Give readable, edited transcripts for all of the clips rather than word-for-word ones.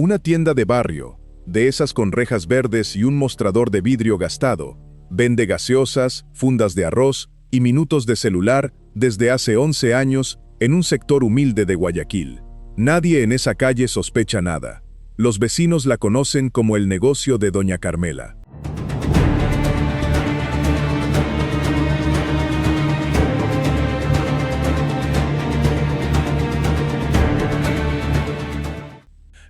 Una tienda de barrio, de esas con rejas verdes y un mostrador de vidrio gastado, vende gaseosas, fundas de arroz y minutos de celular desde hace 11 años en un sector humilde de Guayaquil. Nadie en esa calle sospecha nada. Los vecinos la conocen como el negocio de Doña Carmela.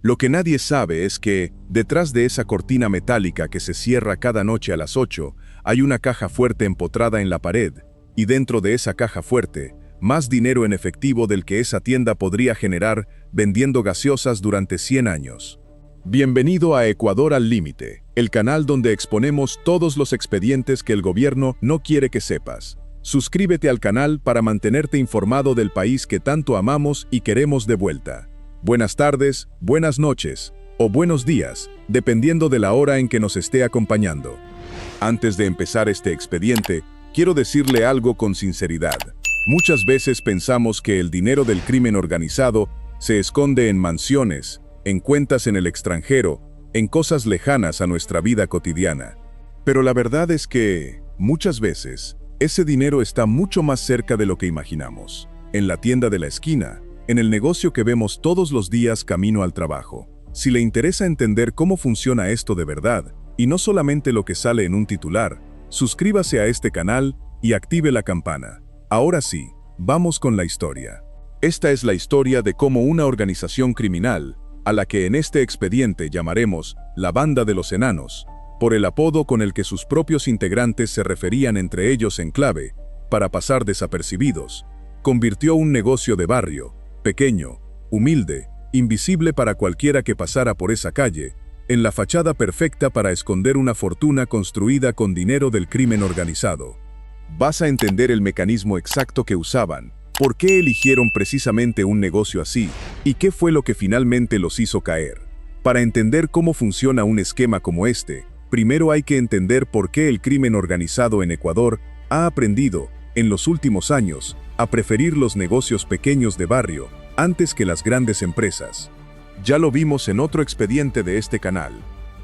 Lo que nadie sabe es que, detrás de esa cortina metálica que se cierra cada noche a las 8, hay una caja fuerte empotrada en la pared, y dentro de esa caja fuerte, más dinero en efectivo del que esa tienda podría generar vendiendo gaseosas durante 100 años. Bienvenido a Ecuador al Límite, el canal donde exponemos todos los expedientes que el gobierno no quiere que sepas. Suscríbete al canal para mantenerte informado del país que tanto amamos y queremos de vuelta. Buenas tardes, buenas noches o buenos días, dependiendo de la hora en que nos esté acompañando. Antes de empezar este expediente, quiero decirle algo con sinceridad. Muchas veces pensamos que el dinero del crimen organizado se esconde en mansiones, en cuentas en el extranjero, en cosas lejanas a nuestra vida cotidiana. Pero la verdad es que, muchas veces, ese dinero está mucho más cerca de lo que imaginamos. En la tienda de la esquina, en el negocio que vemos todos los días camino al trabajo. Si le interesa entender cómo funciona esto de verdad, y no solamente lo que sale en un titular, suscríbase a este canal y active la campana. Ahora sí, vamos con la historia. Esta es la historia de cómo una organización criminal, a la que en este expediente llamaremos la Banda de los Enanos, por el apodo con el que sus propios integrantes se referían entre ellos en clave, para pasar desapercibidos, convirtió un negocio de barrio, pequeño, humilde, invisible para cualquiera que pasara por esa calle, en la fachada perfecta para esconder una fortuna construida con dinero del crimen organizado. Vas a entender el mecanismo exacto que usaban, por qué eligieron precisamente un negocio así, y qué fue lo que finalmente los hizo caer. Para entender cómo funciona un esquema como este, primero hay que entender por qué el crimen organizado en Ecuador ha aprendido, en los últimos años, a preferir los negocios pequeños de barrio antes que las grandes empresas. Ya lo vimos en otro expediente de este canal.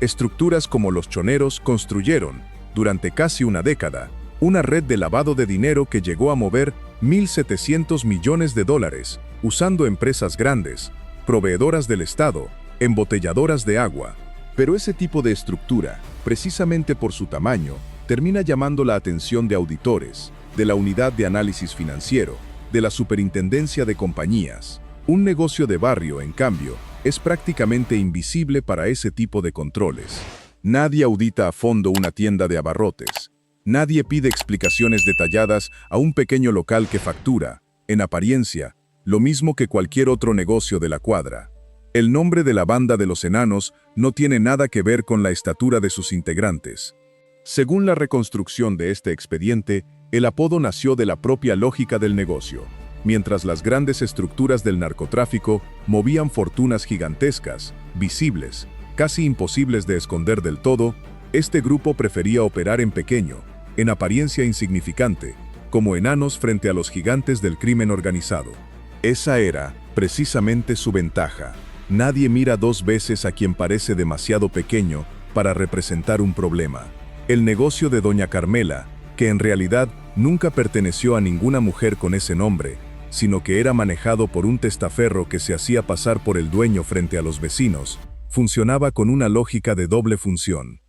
Estructuras como los choneros construyeron, durante casi una década, una red de lavado de dinero que llegó a mover 1.700 millones de dólares, usando empresas grandes, proveedoras del Estado, embotelladoras de agua. Pero ese tipo de estructura, precisamente por su tamaño, termina llamando la atención de auditores, de la Unidad de Análisis Financiero, de la Superintendencia de Compañías. Un negocio de barrio, en cambio, es prácticamente invisible para ese tipo de controles. Nadie audita a fondo una tienda de abarrotes. Nadie pide explicaciones detalladas a un pequeño local que factura, en apariencia, lo mismo que cualquier otro negocio de la cuadra. El nombre de la Banda de los Enanos no tiene nada que ver con la estatura de sus integrantes. Según la reconstrucción de este expediente, el apodo nació de la propia lógica del negocio. Mientras las grandes estructuras del narcotráfico movían fortunas gigantescas, visibles, casi imposibles de esconder del todo, este grupo prefería operar en pequeño, en apariencia insignificante, como enanos frente a los gigantes del crimen organizado. Esa era, precisamente, su ventaja. Nadie mira dos veces a quien parece demasiado pequeño para representar un problema. El negocio de Doña Carmela, que en realidad nunca perteneció a ninguna mujer con ese nombre, sino que era manejado por un testaferro que se hacía pasar por el dueño frente a los vecinos, funcionaba con una lógica de doble función.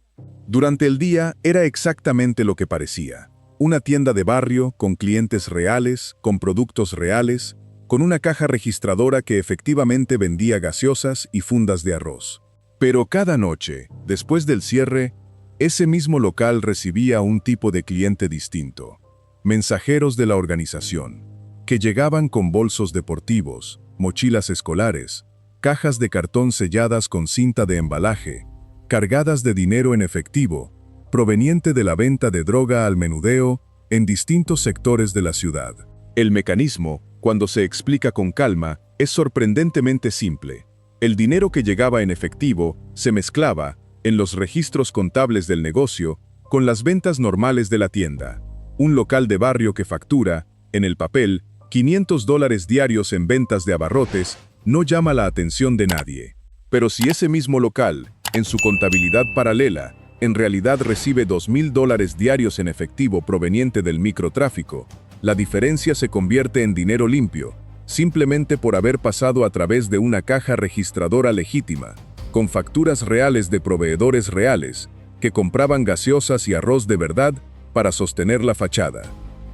Durante el día era exactamente lo que parecía. Una tienda de barrio con clientes reales, con productos reales, con una caja registradora que efectivamente vendía gaseosas y fundas de arroz. Pero cada noche, después del cierre, ese mismo local recibía un tipo de cliente distinto. Mensajeros de la organización, que llegaban con bolsos deportivos, mochilas escolares, cajas de cartón selladas con cinta de embalaje, cargadas de dinero en efectivo, proveniente de la venta de droga al menudeo en distintos sectores de la ciudad. El mecanismo, cuando se explica con calma, es sorprendentemente simple. El dinero que llegaba en efectivo se mezclaba, en los registros contables del negocio, con las ventas normales de la tienda. Un local de barrio que factura, en el papel, $500 diarios en ventas de abarrotes, no llama la atención de nadie. Pero si ese mismo local, en su contabilidad paralela, en realidad recibe $2.000 diarios en efectivo proveniente del microtráfico, la diferencia se convierte en dinero limpio, simplemente por haber pasado a través de una caja registradora legítima, con facturas reales de proveedores reales, que compraban gaseosas y arroz de verdad para sostener la fachada.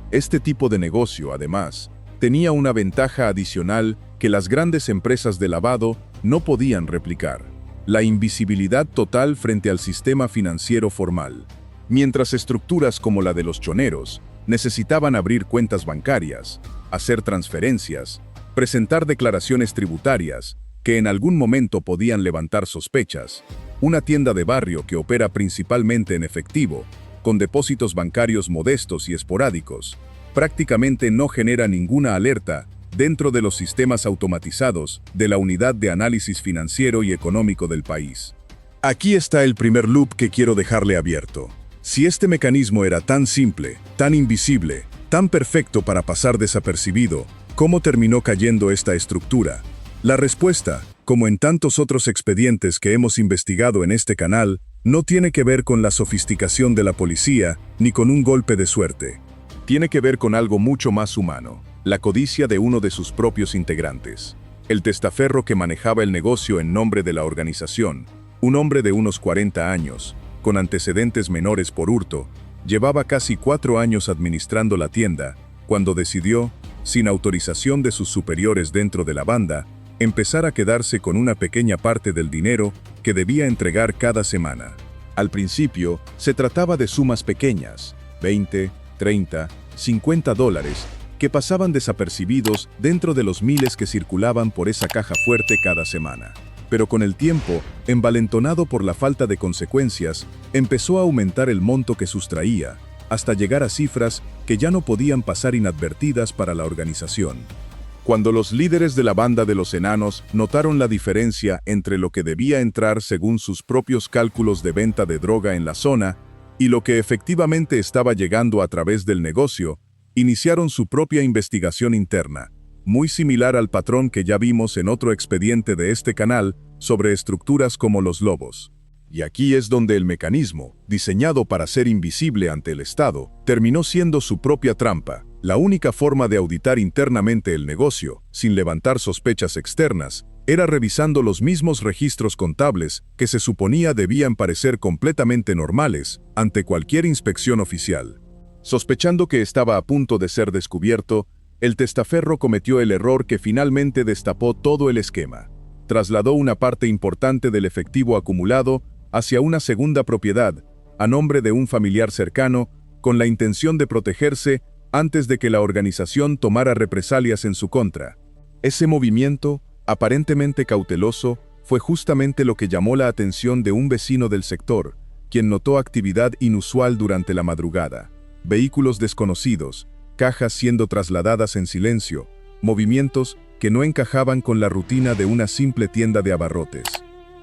Este tipo de negocio, además, tenía una ventaja adicional que las grandes empresas de lavado no podían replicar: la invisibilidad total frente al sistema financiero formal. Mientras estructuras como la de los choneros necesitaban abrir cuentas bancarias, hacer transferencias, presentar declaraciones tributarias, que en algún momento podían levantar sospechas, una tienda de barrio que opera principalmente en efectivo, con depósitos bancarios modestos y esporádicos, prácticamente no genera ninguna alerta dentro de los sistemas automatizados de la Unidad de Análisis Financiero y Económico del país. Aquí está el primer loop que quiero dejarle abierto. Si este mecanismo era tan simple, tan invisible, tan perfecto para pasar desapercibido, ¿cómo terminó cayendo esta estructura? La respuesta, como en tantos otros expedientes que hemos investigado en este canal, no tiene que ver con la sofisticación de la policía ni con un golpe de suerte. Tiene que ver con algo mucho más humano: la codicia de uno de sus propios integrantes. El testaferro que manejaba el negocio en nombre de la organización, un hombre de unos 40 años, con antecedentes menores por hurto, llevaba casi 4 años administrando la tienda, cuando decidió, sin autorización de sus superiores dentro de la banda, empezar a quedarse con una pequeña parte del dinero que debía entregar cada semana. Al principio, se trataba de sumas pequeñas, 20, 30, 50 dólares, que pasaban desapercibidos dentro de los miles que circulaban por esa caja fuerte cada semana. Pero con el tiempo, envalentonado por la falta de consecuencias, empezó a aumentar el monto que sustraía, hasta llegar a cifras que ya no podían pasar inadvertidas para la organización. Cuando los líderes de la banda de los enanos notaron la diferencia entre lo que debía entrar según sus propios cálculos de venta de droga en la zona y lo que efectivamente estaba llegando a través del negocio, iniciaron su propia investigación interna, muy similar al patrón que ya vimos en otro expediente de este canal sobre estructuras como los lobos. Y aquí es donde el mecanismo, diseñado para ser invisible ante el Estado, terminó siendo su propia trampa. La única forma de auditar internamente el negocio, sin levantar sospechas externas, era revisando los mismos registros contables que se suponía debían parecer completamente normales ante cualquier inspección oficial. Sospechando que estaba a punto de ser descubierto, el testaferro cometió el error que finalmente destapó todo el esquema. Trasladó una parte importante del efectivo acumulado hacia una segunda propiedad, a nombre de un familiar cercano, con la intención de protegerse antes de que la organización tomara represalias en su contra. Ese movimiento, aparentemente cauteloso, fue justamente lo que llamó la atención de un vecino del sector, quien notó actividad inusual durante la madrugada. Vehículos desconocidos, cajas siendo trasladadas en silencio, movimientos que no encajaban con la rutina de una simple tienda de abarrotes.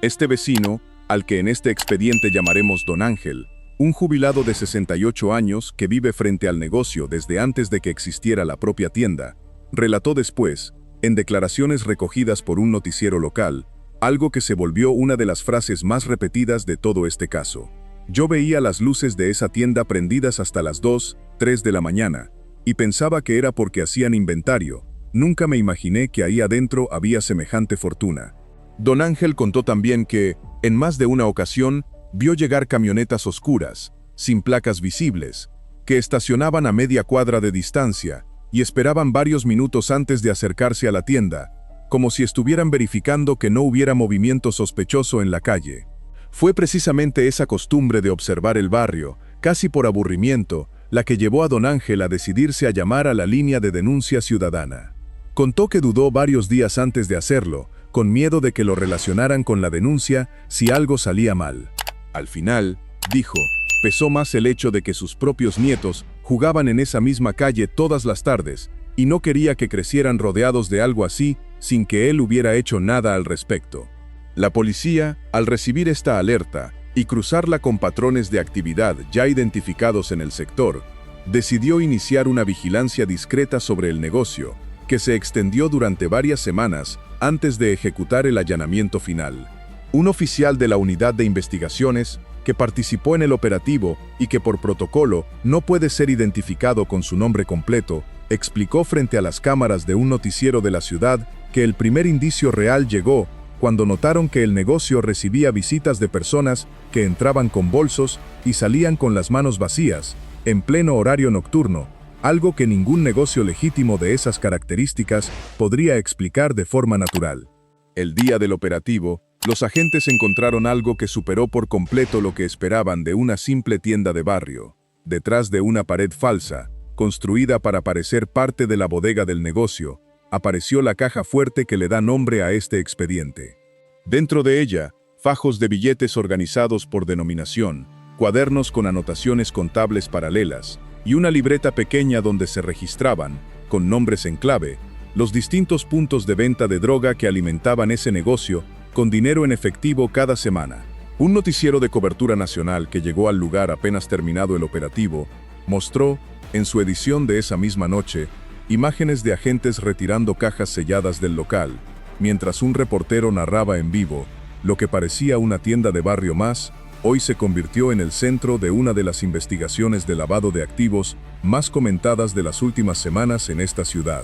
Este vecino, al que en este expediente llamaremos Don Ángel, un jubilado de 68 años que vive frente al negocio desde antes de que existiera la propia tienda, relató después, en declaraciones recogidas por un noticiero local, algo que se volvió una de las frases más repetidas de todo este caso. Yo veía las luces de esa tienda prendidas hasta las 2, 3 de la mañana, y pensaba que era porque hacían inventario. Nunca me imaginé que ahí adentro había semejante fortuna. Don Ángel contó también que, en más de una ocasión, vio llegar camionetas oscuras, sin placas visibles, que estacionaban a media cuadra de distancia y esperaban varios minutos antes de acercarse a la tienda, como si estuvieran verificando que no hubiera movimiento sospechoso en la calle. Fue precisamente esa costumbre de observar el barrio, casi por aburrimiento, la que llevó a Don Ángel a decidirse a llamar a la línea de denuncia ciudadana. Contó que dudó varios días antes de hacerlo, con miedo de que lo relacionaran con la denuncia si algo salía mal. Al final, dijo, pesó más el hecho de que sus propios nietos jugaban en esa misma calle todas las tardes, y no quería que crecieran rodeados de algo así sin que él hubiera hecho nada al respecto. La policía, al recibir esta alerta y cruzarla con patrones de actividad ya identificados en el sector, decidió iniciar una vigilancia discreta sobre el negocio, que se extendió durante varias semanas antes de ejecutar el allanamiento final. Un oficial de la unidad de investigaciones, que participó en el operativo y que por protocolo no puede ser identificado con su nombre completo, explicó frente a las cámaras de un noticiero de la ciudad que el primer indicio real llegó cuando notaron que el negocio recibía visitas de personas que entraban con bolsos y salían con las manos vacías, en pleno horario nocturno, algo que ningún negocio legítimo de esas características podría explicar de forma natural. El día del operativo, los agentes encontraron algo que superó por completo lo que esperaban de una simple tienda de barrio. Detrás de una pared falsa, construida para parecer parte de la bodega del negocio, apareció la caja fuerte que le da nombre a este expediente. Dentro de ella, fajos de billetes organizados por denominación, cuadernos con anotaciones contables paralelas y una libreta pequeña donde se registraban, con nombres en clave, los distintos puntos de venta de droga que alimentaban ese negocio con dinero en efectivo cada semana. Un noticiero de cobertura nacional que llegó al lugar apenas terminado el operativo, mostró, en su edición de esa misma noche, imágenes de agentes retirando cajas selladas del local, mientras un reportero narraba en vivo lo que parecía una tienda de barrio más, hoy se convirtió en el centro de una de las investigaciones de lavado de activos más comentadas de las últimas semanas en esta ciudad.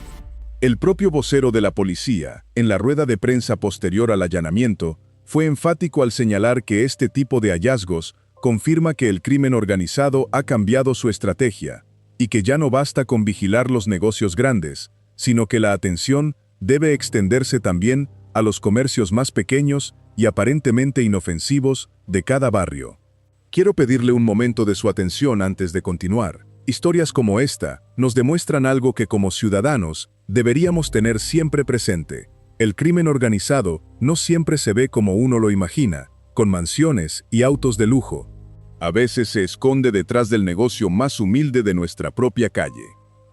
El propio vocero de la policía, en la rueda de prensa posterior al allanamiento, fue enfático al señalar que este tipo de hallazgos confirma que el crimen organizado ha cambiado su estrategia y que ya no basta con vigilar los negocios grandes, sino que la atención debe extenderse también a los comercios más pequeños y aparentemente inofensivos de cada barrio. Quiero pedirle un momento de su atención antes de continuar. Historias como esta nos demuestran algo que como ciudadanos deberíamos tener siempre presente. El crimen organizado no siempre se ve como uno lo imagina, con mansiones y autos de lujo. A veces se esconde detrás del negocio más humilde de nuestra propia calle.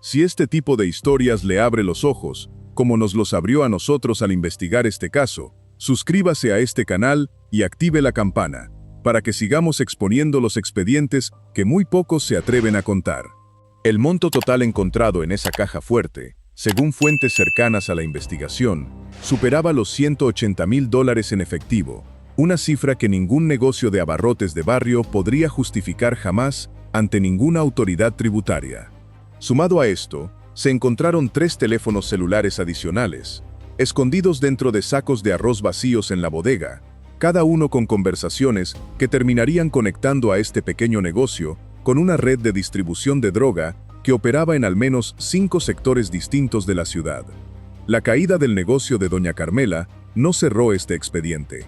Si este tipo de historias le abre los ojos, como nos los abrió a nosotros al investigar este caso, suscríbase a este canal y active la campana, para que sigamos exponiendo los expedientes que muy pocos se atreven a contar. El monto total encontrado en esa caja fuerte, según fuentes cercanas a la investigación, superaba los $180,000 en efectivo, una cifra que ningún negocio de abarrotes de barrio podría justificar jamás ante ninguna autoridad tributaria. Sumado a esto, se encontraron 3 teléfonos celulares adicionales, escondidos dentro de sacos de arroz vacíos en la bodega, cada uno con conversaciones que terminarían conectando a este pequeño negocio con una red de distribución de droga que operaba en al menos 5 sectores distintos de la ciudad. La caída del negocio de Doña Carmela no cerró este expediente.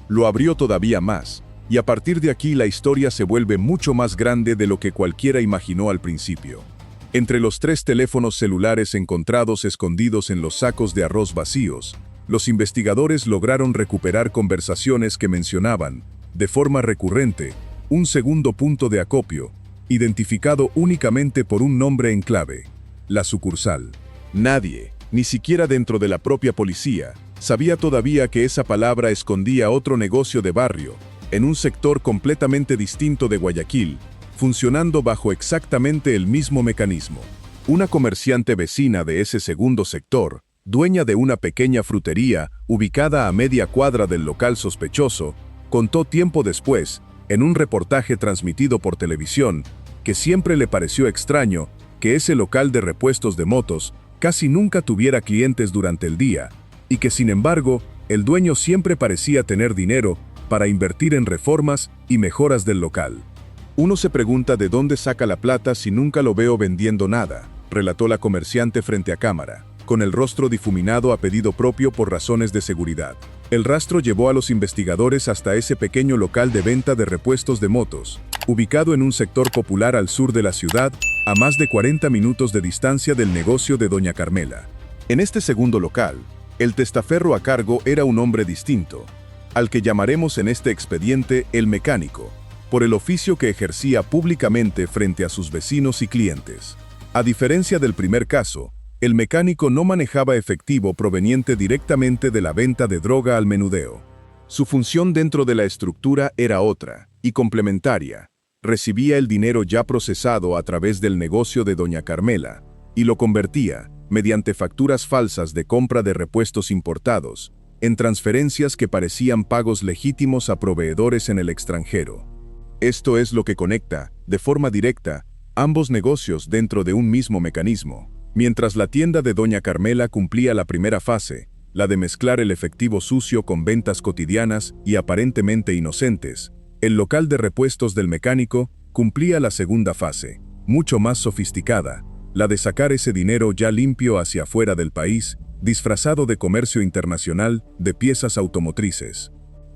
Lo abrió todavía más, y a partir de aquí la historia se vuelve mucho más grande de lo que cualquiera imaginó al principio. Entre los 3 teléfonos celulares encontrados escondidos en los sacos de arroz vacíos, los investigadores lograron recuperar conversaciones que mencionaban, de forma recurrente, un segundo punto de acopio, identificado únicamente por un nombre en clave: la sucursal. Nadie, ni siquiera dentro de la propia policía, sabía todavía que esa palabra escondía otro negocio de barrio, en un sector completamente distinto de Guayaquil, funcionando bajo exactamente el mismo mecanismo. Una comerciante vecina de ese segundo sector, dueña de una pequeña frutería ubicada a media cuadra del local sospechoso, contó tiempo después, en un reportaje transmitido por televisión, que siempre le pareció extraño que ese local de repuestos de motos casi nunca tuviera clientes durante el día, y que sin embargo, el dueño siempre parecía tener dinero para invertir en reformas y mejoras del local. Uno se pregunta de dónde saca la plata si nunca lo veo vendiendo nada, relató la comerciante frente a cámara, con el rostro difuminado a pedido propio por razones de seguridad. El rastro llevó a los investigadores hasta ese pequeño local de venta de repuestos de motos, ubicado en un sector popular al sur de la ciudad, a más de 40 minutos de distancia del negocio de Doña Carmela. En este segundo local, el testaferro a cargo era un hombre distinto, al que llamaremos en este expediente el mecánico, por el oficio que ejercía públicamente frente a sus vecinos y clientes. A diferencia del primer caso, el mecánico no manejaba efectivo proveniente directamente de la venta de droga al menudeo. Su función dentro de la estructura era otra, y complementaria. Recibía el dinero ya procesado a través del negocio de Doña Carmela, y lo convertía, mediante facturas falsas de compra de repuestos importados, en transferencias que parecían pagos legítimos a proveedores en el extranjero. Esto es lo que conecta, de forma directa, ambos negocios dentro de un mismo mecanismo. Mientras la tienda de Doña Carmela cumplía la primera fase, la de mezclar el efectivo sucio con ventas cotidianas y aparentemente inocentes, el local de repuestos del mecánico cumplía la segunda fase, mucho más sofisticada, la de sacar ese dinero ya limpio hacia afuera del país, disfrazado de comercio internacional de piezas automotrices.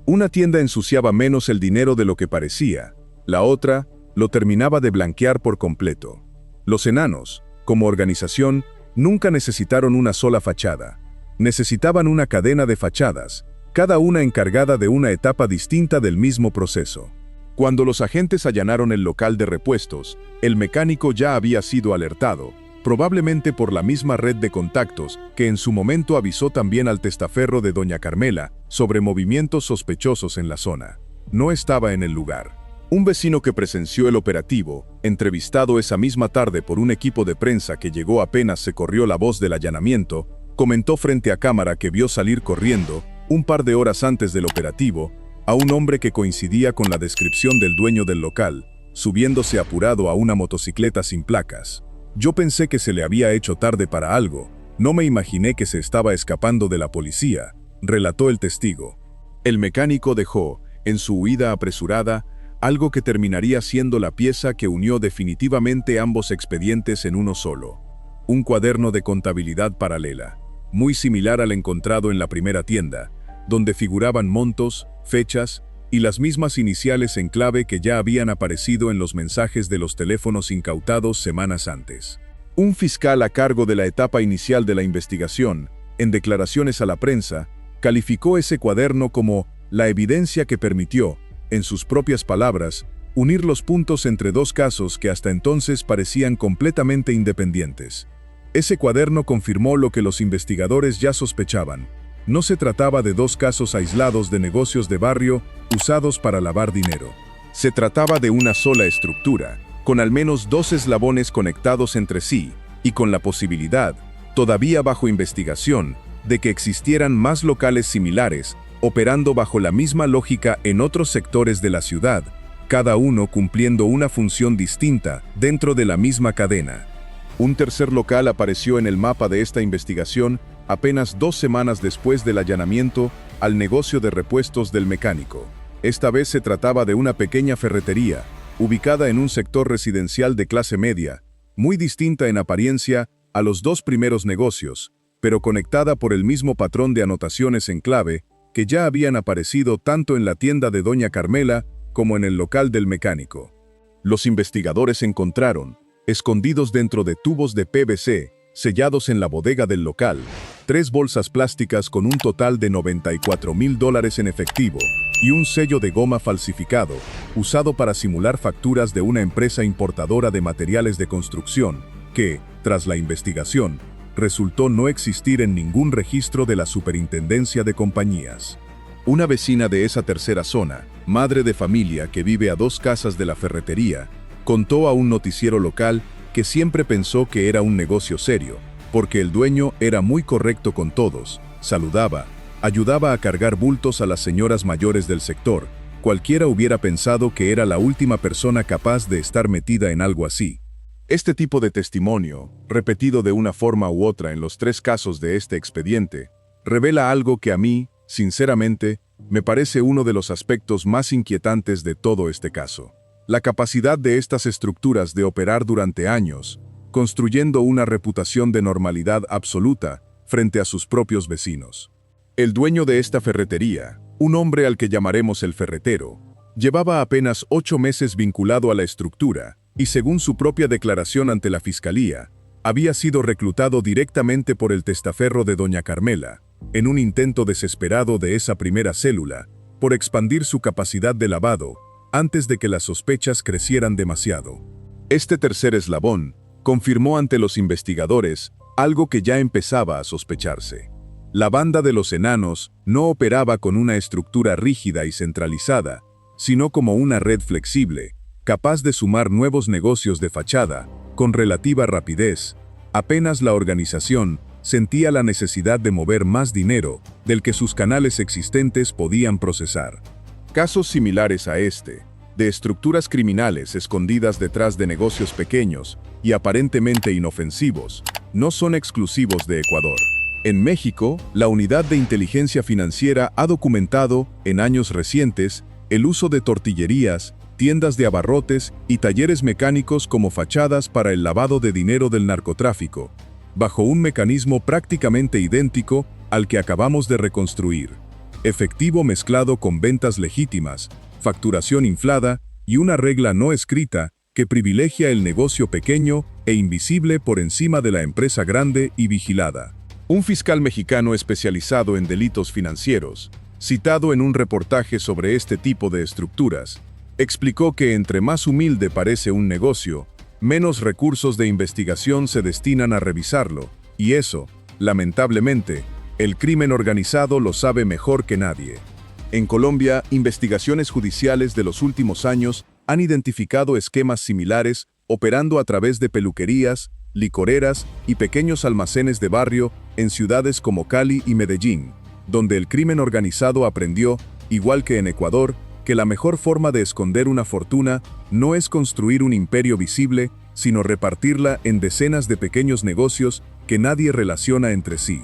Una tienda ensuciaba menos el dinero de lo que parecía, la otra lo terminaba de blanquear por completo. Los enanos, como organización, nunca necesitaron una sola fachada. Necesitaban una cadena de fachadas, cada una encargada de una etapa distinta del mismo proceso. Cuando los agentes allanaron el local de repuestos, el mecánico ya había sido alertado, probablemente por la misma red de contactos que en su momento avisó también al testaferro de Doña Carmela sobre movimientos sospechosos en la zona. No estaba en el lugar. Un vecino que presenció el operativo, entrevistado esa misma tarde por un equipo de prensa que llegó apenas se corrió la voz del allanamiento, comentó frente a cámara que vio salir corriendo, un par de horas antes del operativo, a un hombre que coincidía con la descripción del dueño del local, subiéndose apurado a una motocicleta sin placas. Yo pensé que se le había hecho tarde para algo, no me imaginé que se estaba escapando de la policía, relató el testigo. El mecánico dejó, en su huida apresurada, algo que terminaría siendo la pieza que unió definitivamente ambos expedientes en uno solo. Un cuaderno de contabilidad paralela, muy similar al encontrado en la primera tienda, donde figuraban montos, fechas y las mismas iniciales en clave que ya habían aparecido en los mensajes de los teléfonos incautados semanas antes. Un fiscal a cargo de la etapa inicial de la investigación, en declaraciones a la prensa, calificó ese cuaderno como la evidencia que permitió, en sus propias palabras, unir los puntos entre dos casos que hasta entonces parecían completamente independientes. Ese cuaderno confirmó lo que los investigadores ya sospechaban. No se trataba de dos casos aislados de negocios de barrio usados para lavar dinero. Se trataba de una sola estructura, con al menos dos eslabones conectados entre sí, y con la posibilidad, todavía bajo investigación, de que existieran más locales similares, operando bajo la misma lógica en otros sectores de la ciudad, cada uno cumpliendo una función distinta dentro de la misma cadena. Un tercer local apareció en el mapa de esta investigación apenas 2 semanas después del allanamiento al negocio de repuestos del mecánico. Esta vez se trataba de una pequeña ferretería, ubicada en un sector residencial de clase media, muy distinta en apariencia a los dos primeros negocios, pero conectada por el mismo patrón de anotaciones en clave que ya habían aparecido tanto en la tienda de Doña Carmela como en el local del mecánico. Los investigadores encontraron, escondidos dentro de tubos de PVC, sellados en la bodega del local, 3 bolsas plásticas con un total de $94,000 en efectivo y un sello de goma falsificado, usado para simular facturas de una empresa importadora de materiales de construcción, que, tras la investigación, resultó no existir en ningún registro de la Superintendencia de Compañías. Una vecina de esa tercera zona, madre de familia que vive a 2 casas de la ferretería, contó a un noticiero local que siempre pensó que era un negocio serio, porque el dueño era muy correcto con todos, saludaba, ayudaba a cargar bultos a las señoras mayores del sector. Cualquiera hubiera pensado que era la última persona capaz de estar metida en algo así. Este tipo de testimonio, repetido de una forma u otra en los 3 casos de este expediente, revela algo que a mí, sinceramente, me parece uno de los aspectos más inquietantes de todo este caso. La capacidad de estas estructuras de operar durante años, construyendo una reputación de normalidad absoluta frente a sus propios vecinos. El dueño de esta ferretería, un hombre al que llamaremos el ferretero, llevaba apenas 8 meses vinculado a la estructura y, según su propia declaración ante la fiscalía, había sido reclutado directamente por el testaferro de Doña Carmela, en un intento desesperado de esa primera célula, por expandir su capacidad de lavado, antes de que las sospechas crecieran demasiado. Este tercer eslabón confirmó ante los investigadores algo que ya empezaba a sospecharse. La banda de los enanos no operaba con una estructura rígida y centralizada, sino como una red flexible, capaz de sumar nuevos negocios de fachada, con relativa rapidez, apenas la organización sentía la necesidad de mover más dinero del que sus canales existentes podían procesar. Casos similares a este, de estructuras criminales escondidas detrás de negocios pequeños y aparentemente inofensivos, no son exclusivos de Ecuador. En México, la Unidad de Inteligencia Financiera ha documentado, en años recientes, el uso de tortillerías, tiendas de abarrotes y talleres mecánicos como fachadas para el lavado de dinero del narcotráfico, bajo un mecanismo prácticamente idéntico al que acabamos de reconstruir. Efectivo mezclado con ventas legítimas, facturación inflada y una regla no escrita que privilegia el negocio pequeño e invisible por encima de la empresa grande y vigilada. Un fiscal mexicano especializado en delitos financieros, citado en un reportaje sobre este tipo de estructuras, explicó que entre más humilde parece un negocio, menos recursos de investigación se destinan a revisarlo, y eso, lamentablemente, el crimen organizado lo sabe mejor que nadie. En Colombia, investigaciones judiciales de los últimos años han identificado esquemas similares operando a través de peluquerías, licoreras y pequeños almacenes de barrio en ciudades como Cali y Medellín, donde el crimen organizado aprendió, igual que en Ecuador, que la mejor forma de esconder una fortuna no es construir un imperio visible, sino repartirla en decenas de pequeños negocios que nadie relaciona entre sí.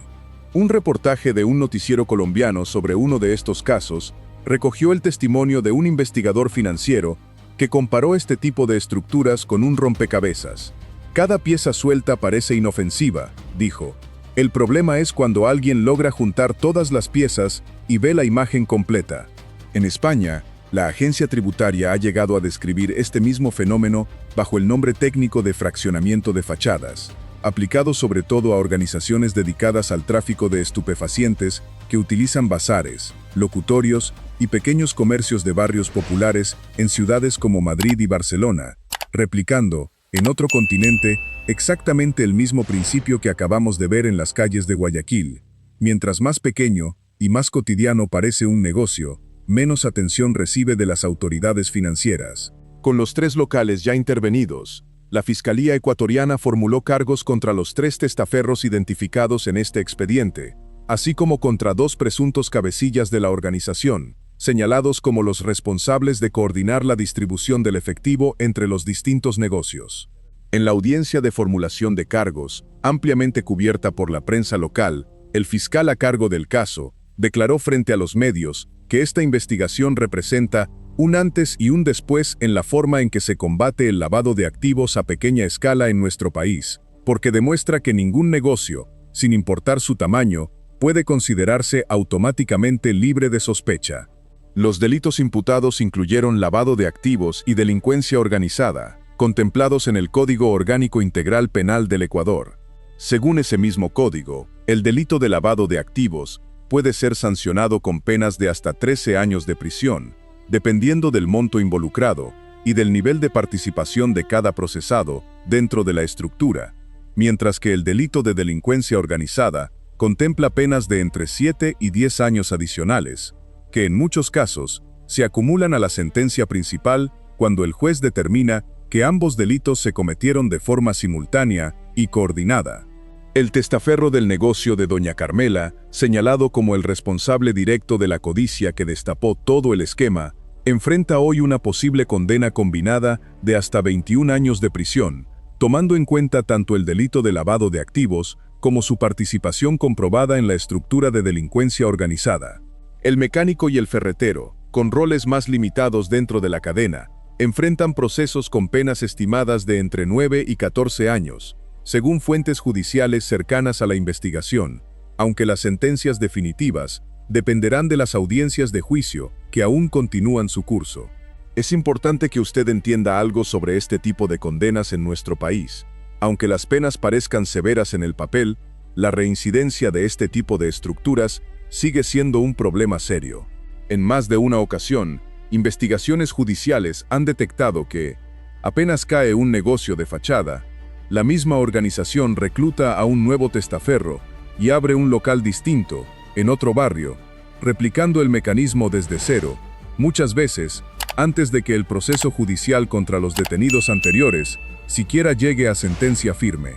Un reportaje de un noticiero colombiano sobre uno de estos casos recogió el testimonio de un investigador financiero que comparó este tipo de estructuras con un rompecabezas. Cada pieza suelta parece inofensiva, dijo. El problema es cuando alguien logra juntar todas las piezas y ve la imagen completa. En España, la agencia tributaria ha llegado a describir este mismo fenómeno bajo el nombre técnico de fraccionamiento de fachadas, aplicado sobre todo a organizaciones dedicadas al tráfico de estupefacientes que utilizan bazares, locutorios y pequeños comercios de barrios populares en ciudades como Madrid y Barcelona, replicando, en otro continente, exactamente el mismo principio que acabamos de ver en las calles de Guayaquil. Mientras más pequeño y más cotidiano parece un negocio, menos atención recibe de las autoridades financieras. Con los 3 locales ya intervenidos, la Fiscalía ecuatoriana formuló cargos contra los 3 testaferros identificados en este expediente, así como contra 2 presuntos cabecillas de la organización, señalados como los responsables de coordinar la distribución del efectivo entre los distintos negocios. En la audiencia de formulación de cargos, ampliamente cubierta por la prensa local, el fiscal a cargo del caso declaró frente a los medios que esta investigación representa un antes y un después en la forma en que se combate el lavado de activos a pequeña escala en nuestro país, porque demuestra que ningún negocio, sin importar su tamaño, puede considerarse automáticamente libre de sospecha. Los delitos imputados incluyeron lavado de activos y delincuencia organizada, contemplados en el Código Orgánico Integral Penal del Ecuador. Según ese mismo código, el delito de lavado de activos puede ser sancionado con penas de hasta 13 años de prisión, dependiendo del monto involucrado y del nivel de participación de cada procesado dentro de la estructura, mientras que el delito de delincuencia organizada contempla penas de entre 7 y 10 años adicionales, que en muchos casos se acumulan a la sentencia principal cuando el juez determina que ambos delitos se cometieron de forma simultánea y coordinada. El testaferro del negocio de doña Carmela, señalado como el responsable directo de la codicia que destapó todo el esquema, enfrenta hoy una posible condena combinada de hasta 21 años de prisión, tomando en cuenta tanto el delito de lavado de activos como su participación comprobada en la estructura de delincuencia organizada. El mecánico y el ferretero, con roles más limitados dentro de la cadena, enfrentan procesos con penas estimadas de entre 9 y 14 años, según fuentes judiciales cercanas a la investigación, aunque las sentencias definitivas dependerán de las audiencias de juicio que aún continúan su curso. Es importante que usted entienda algo sobre este tipo de condenas en nuestro país. Aunque las penas parezcan severas en el papel, la reincidencia de este tipo de estructuras sigue siendo un problema serio. En más de una ocasión, investigaciones judiciales han detectado que, apenas cae un negocio de fachada, la misma organización recluta a un nuevo testaferro y abre un local distinto, en otro barrio, replicando el mecanismo desde cero, muchas veces, antes de que el proceso judicial contra los detenidos anteriores siquiera llegue a sentencia firme.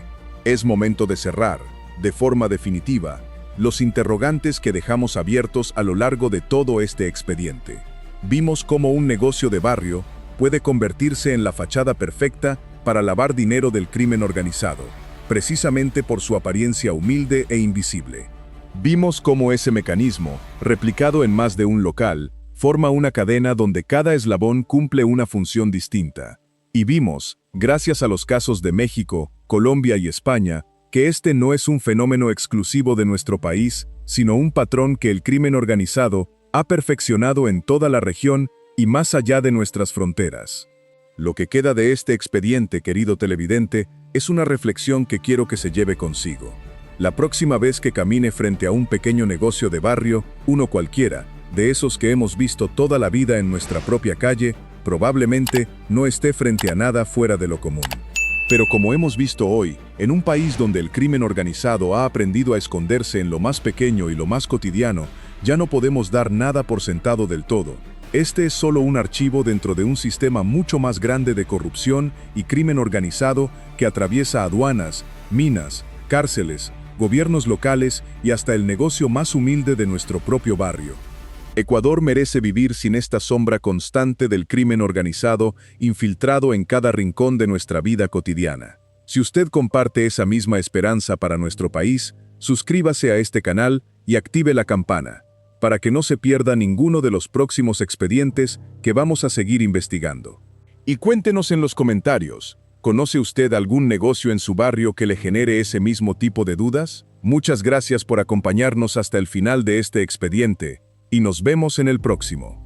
Es momento de cerrar, de forma definitiva, los interrogantes que dejamos abiertos a lo largo de todo este expediente. Vimos cómo un negocio de barrio puede convertirse en la fachada perfecta para lavar dinero del crimen organizado, precisamente por su apariencia humilde e invisible. Vimos cómo ese mecanismo, replicado en más de un local, forma una cadena donde cada eslabón cumple una función distinta. Y vimos, gracias a los casos de México, Colombia y España, que este no es un fenómeno exclusivo de nuestro país, sino un patrón que el crimen organizado ha perfeccionado en toda la región y más allá de nuestras fronteras. Lo que queda de este expediente, querido televidente, es una reflexión que quiero que se lleve consigo. La próxima vez que camine frente a un pequeño negocio de barrio, uno cualquiera, de esos que hemos visto toda la vida en nuestra propia calle, probablemente no esté frente a nada fuera de lo común. Pero como hemos visto hoy, en un país donde el crimen organizado ha aprendido a esconderse en lo más pequeño y lo más cotidiano, ya no podemos dar nada por sentado del todo. Este es solo un archivo dentro de un sistema mucho más grande de corrupción y crimen organizado que atraviesa aduanas, minas, cárceles, gobiernos locales y hasta el negocio más humilde de nuestro propio barrio. Ecuador merece vivir sin esta sombra constante del crimen organizado infiltrado en cada rincón de nuestra vida cotidiana. Si usted comparte esa misma esperanza para nuestro país, suscríbase a este canal y active la campana, para que no se pierda ninguno de los próximos expedientes que vamos a seguir investigando. Y cuéntenos en los comentarios, ¿conoce usted algún negocio en su barrio que le genere ese mismo tipo de dudas? Muchas gracias por acompañarnos hasta el final de este expediente, y nos vemos en el próximo.